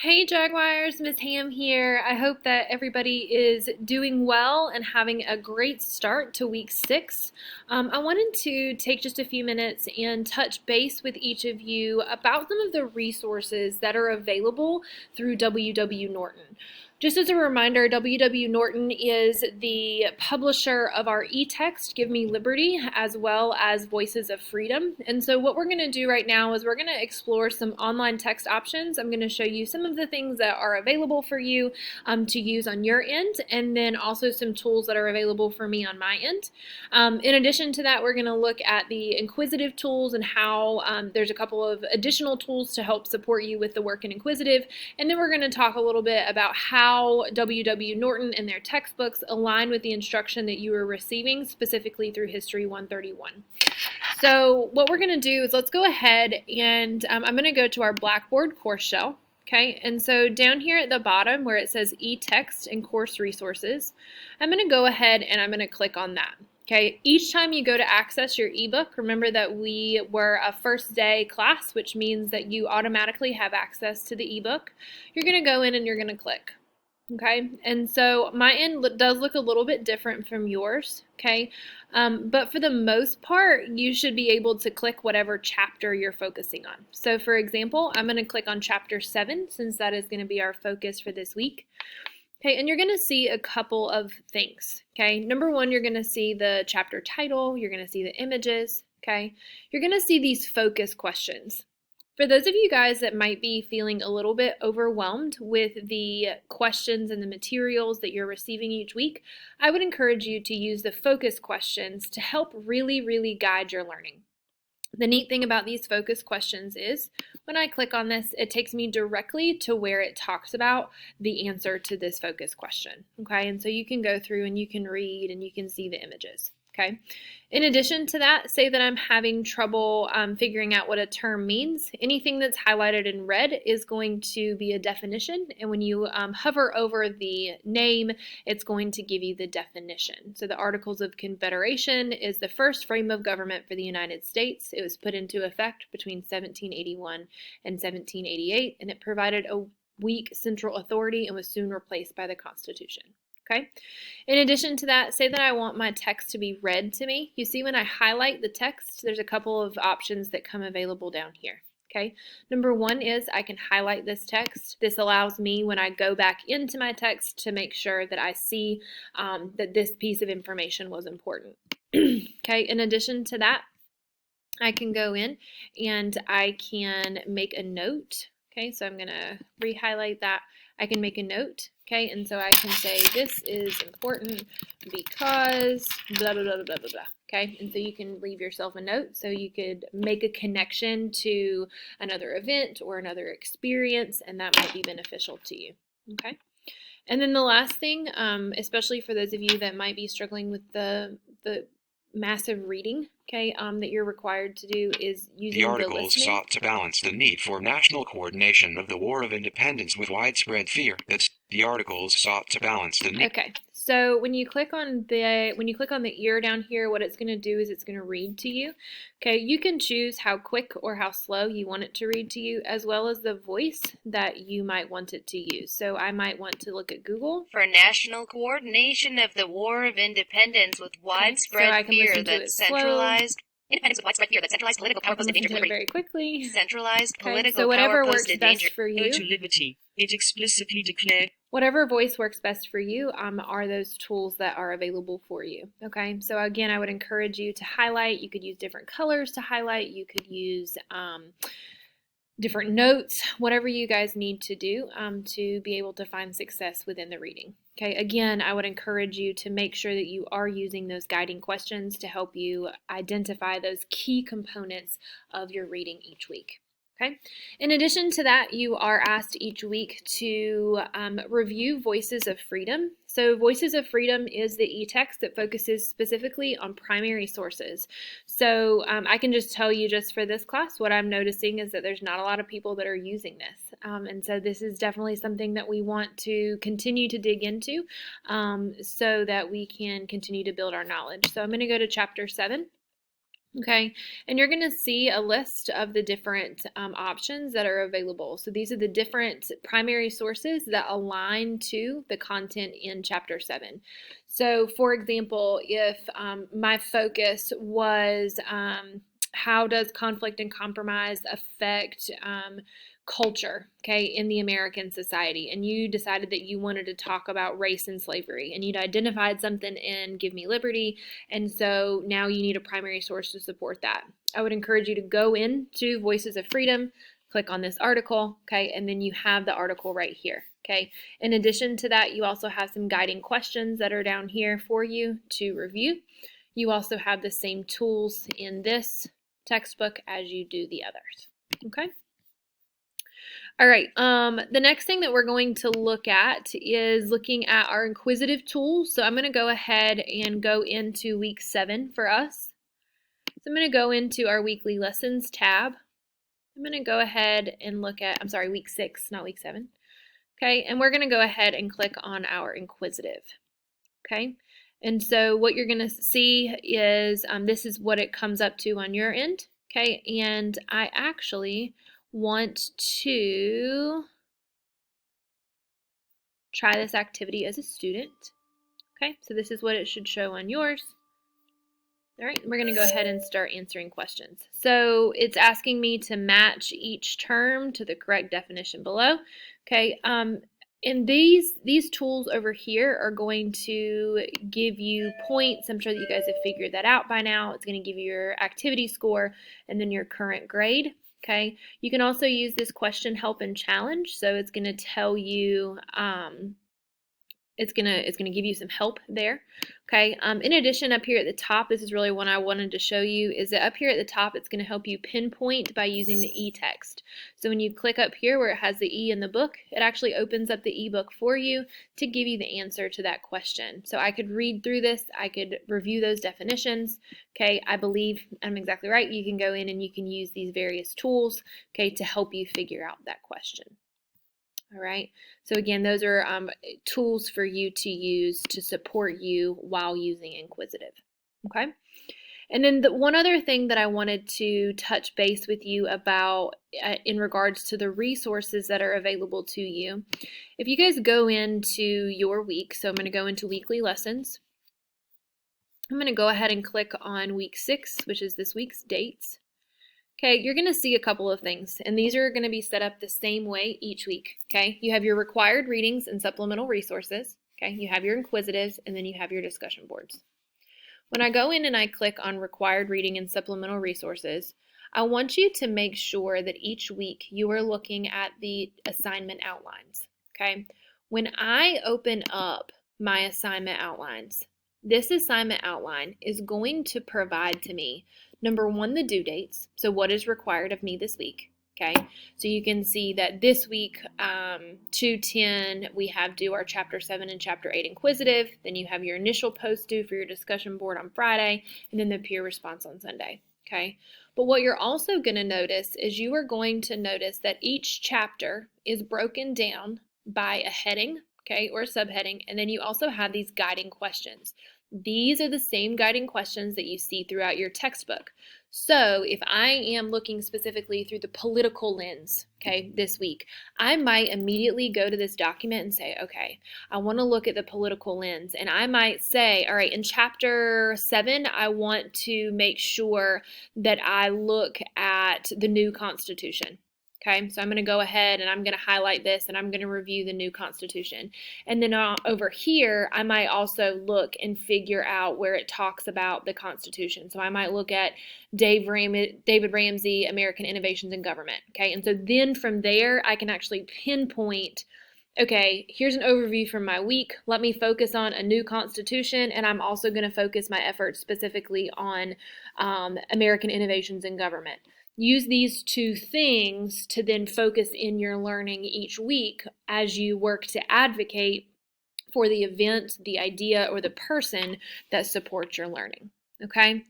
Hey Jaguars, Miss Ham here. I hope that everybody is doing well and having a great start to week 6. I wanted to take just a few minutes and touch base with each of you about some of the resources that are available through W.W. Norton. Just as a reminder, W.W. Norton is the publisher of our e-text, Give Me Liberty, as well as Voices of Freedom. And so what we're going to do right now is we're going to explore some online text options. I'm going to show you some of the things that are available for you to use on your end, and then also some tools that are available for me on my end. In addition to that, we're going to look at the inquisitive tools and how there's a couple of additional tools to help support you with the work in inquisitive. And then we're going to talk a little bit about how W.W. Norton and their textbooks align with the instruction that you are receiving, specifically through History 131. So what we're going to do is let's go ahead and I'm going to go to our Blackboard course shell. Okay, and so down here at the bottom where it says e-text and course resources, I'm going to go ahead and I'm going to click on that. Okay, each time you go to access your ebook, remember that we were a first day class, which means that you automatically have access to the ebook. You're going to go in and you're going to click. Okay, and so my end does look a little bit different from yours, okay, but for the most part, you should be able to click whatever chapter you're focusing on. So for example, I'm going to click on chapter 7 since that is going to be our focus for this week. Okay, and you're going to see a couple of things, okay. Number one, you're going to see the chapter title, you're going to see the images, okay. You're going to see these focus questions. For those of you guys that might be feeling a little bit overwhelmed with the questions and the materials that you're receiving each week, I would encourage you to use the focus questions to help really guide your learning. The neat thing about these focus questions is when I click on this, it takes me directly to where it talks about the answer to this focus question. Okay, and so you can go through and you can read and you can see the images. Okay. In addition to that, say that I'm having trouble figuring out what a term means. Anything that's highlighted in red is going to be a definition, and when you hover over the name, it's going to give you the definition. So the Articles of Confederation is the first frame of government for the United States. It was put into effect between 1781 and 1788, and it provided a weak central authority and was soon replaced by the Constitution. Okay. In addition to that, say that I want my text to be read to me. You see when I highlight the text, there's a couple of options that come available down here. Okay. Number one is I can highlight this text. This allows me when I go back into my text to make sure that I see that this piece of information was important. Okay. In addition to that, I can go in and I can make a note. Okay, so I'm going to re-highlight that. I can make a note, okay, and so I can say this is important because blah, blah, blah, blah, blah, blah, okay, and so you can leave yourself a note so you could make a connection to another event or another experience, and that might be beneficial to you, okay. And then the last thing, especially for those of you that might be struggling with the massive reading, okay, that you're required to do is using the articles sought to balance the need for national coordination of the War of Independence with widespread fear. That's the articles sought to balance the need. Okay, so when you click on the ear down here, what it's going to do is it's going to read to you. Okay, you can choose how quick or how slow you want it to read to you, as well as the voice that you might want it to use. So I might want to look at Google. For national coordination of the War of Independence with widespread fear that centralized independence with widespread fear that centralized political power posed a danger to liberty. Very quickly. Centralized political so whatever power works best for you. To liberty. It explicitly declared. Whatever voice works best for you are those tools that are available for you. Okay, so again, I would encourage you to highlight. You could use different colors to highlight. You could use different notes, whatever you guys need to do to be able to find success within the reading. Okay, again, I would encourage you to make sure that you are using those guiding questions to help you identify those key components of your reading each week. Okay. In addition to that, you are asked each week to review Voices of Freedom. So Voices of Freedom is the e-text that focuses specifically on primary sources. So I can just tell you just for this class, what I'm noticing is that there's not a lot of people that are using this. And so this is definitely something that we want to continue to dig into so that we can continue to build our knowledge. So I'm going to go to chapter 7. Okay, and you're going to see a list of the different options that are available. So these are the different primary sources that align to the content in Chapter 7. So for example, if my focus was how does conflict and compromise affect culture, okay, in the American society, and you decided that you wanted to talk about race and slavery, and you'd identified something in Give Me Liberty, and so now you need a primary source to support that. I would encourage you to go into Voices of Freedom, click on this article, okay, and then you have the article right here, okay. In addition to that, you also have some guiding questions that are down here for you to review. You also have the same tools in this textbook as you do the others, okay. All right, the next thing that we're going to look at is looking at our inquisitive tools. So I'm going to go ahead and go into week 7 for us. So I'm going to go into our weekly lessons tab. I'm going to go ahead and look at, I'm sorry, week 6, not week 7. Okay, and we're going to go ahead and click on our inquisitive. Okay, and so what you're going to see is this is what it comes up to on your end. Okay, and I actually want to try this activity as a student. Okay, so this is what it should show on yours. All right, we're going to go ahead and start answering questions. So it's asking me to match each term to the correct definition below. Okay, and these tools over here are going to give you points. I'm sure that you guys have figured that out by now. It's going to give you your activity score and then your current grade. Okay, you can also use this question, help, and challenge. So it's going to tell you, it's gonna give you some help there. Okay. In addition, up here at the top, this is really one I wanted to show you, is that up here at the top, it's going to help you pinpoint by using the e-text. So when you click up here where it has the E in the book, it actually opens up the ebook for you to give you the answer to that question. So I could read through this, I could review those definitions. Okay, I believe I'm exactly right. You can go in and you can use these various tools, okay, to help you figure out that question. All right, so again, those are tools for you to use to support you while using inquisitive. Okay, and then one other thing that I wanted to touch base with you about in regards to the resources that are available to you. If you guys go into your week, so I'm going to go into weekly lessons. I'm going to go ahead and click on week 6, which is this week's dates. Okay, you're going to see a couple of things, and these are going to be set up the same way each week. Okay, you have your required readings and supplemental resources. Okay, you have your inquisitives, and then you have your discussion boards. When I go in and I click on required reading and supplemental resources, I want you to make sure that each week you are looking at the assignment outlines. Okay, when I open up my assignment outlines, this assignment outline is going to provide to me, number 1, the due dates, so what is required of me this week. Okay, so you can see that this week, 2/10, we have due our Chapter 7 and Chapter 8 inquisitive, then you have your initial post due for your discussion board on Friday, and then the peer response on Sunday. Okay, but what you're also going to notice is you are going to notice that each chapter is broken down by a heading, okay, or a subheading, and then you also have these guiding questions. These are the same guiding questions that you see throughout your textbook. So if I am looking specifically through the political lens, okay, this week, I might immediately go to this document and say, okay, I want to look at the political lens. And I might say, all right, in Chapter 7, I want to make sure that I look at the new Constitution. Okay, so I'm going to go ahead and I'm going to highlight this and I'm going to review the new Constitution. And then over here, I might also look and figure out where it talks about the Constitution. So I might look at David Ramsey, American Innovations in Government. Okay, and so then from there, I can actually pinpoint, okay, here's an overview from my week. Let me focus on a new Constitution, and I'm also going to focus my efforts specifically on American Innovations in Government. Use these 2 things to then focus in your learning each week as you work to advocate for the event, the idea, or the person that supports your learning. Okay?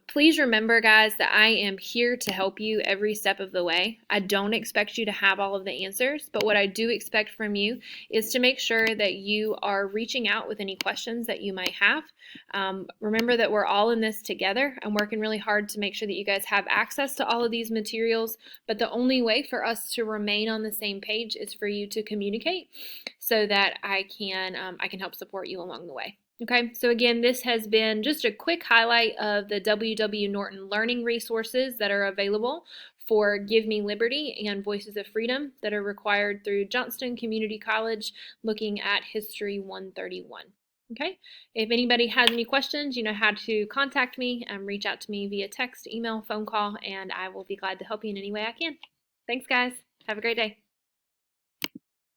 Please remember, guys, that I am here to help you every step of the way. I don't expect you to have all of the answers, but what I do expect from you is to make sure that you are reaching out with any questions that you might have. Remember that we're all in this together. I'm working really hard to make sure that you guys have access to all of these materials, but the only way for us to remain on the same page is for you to communicate so that I can help support you along the way. Okay, so again, this has been just a quick highlight of the W.W. Norton learning resources that are available for Give Me Liberty and Voices of Freedom that are required through Johnston Community College, looking at History 131. Okay, if anybody has any questions, you know how to contact me and reach out to me via text, email, phone call, and I will be glad to help you in any way I can. Thanks, guys. Have a great day.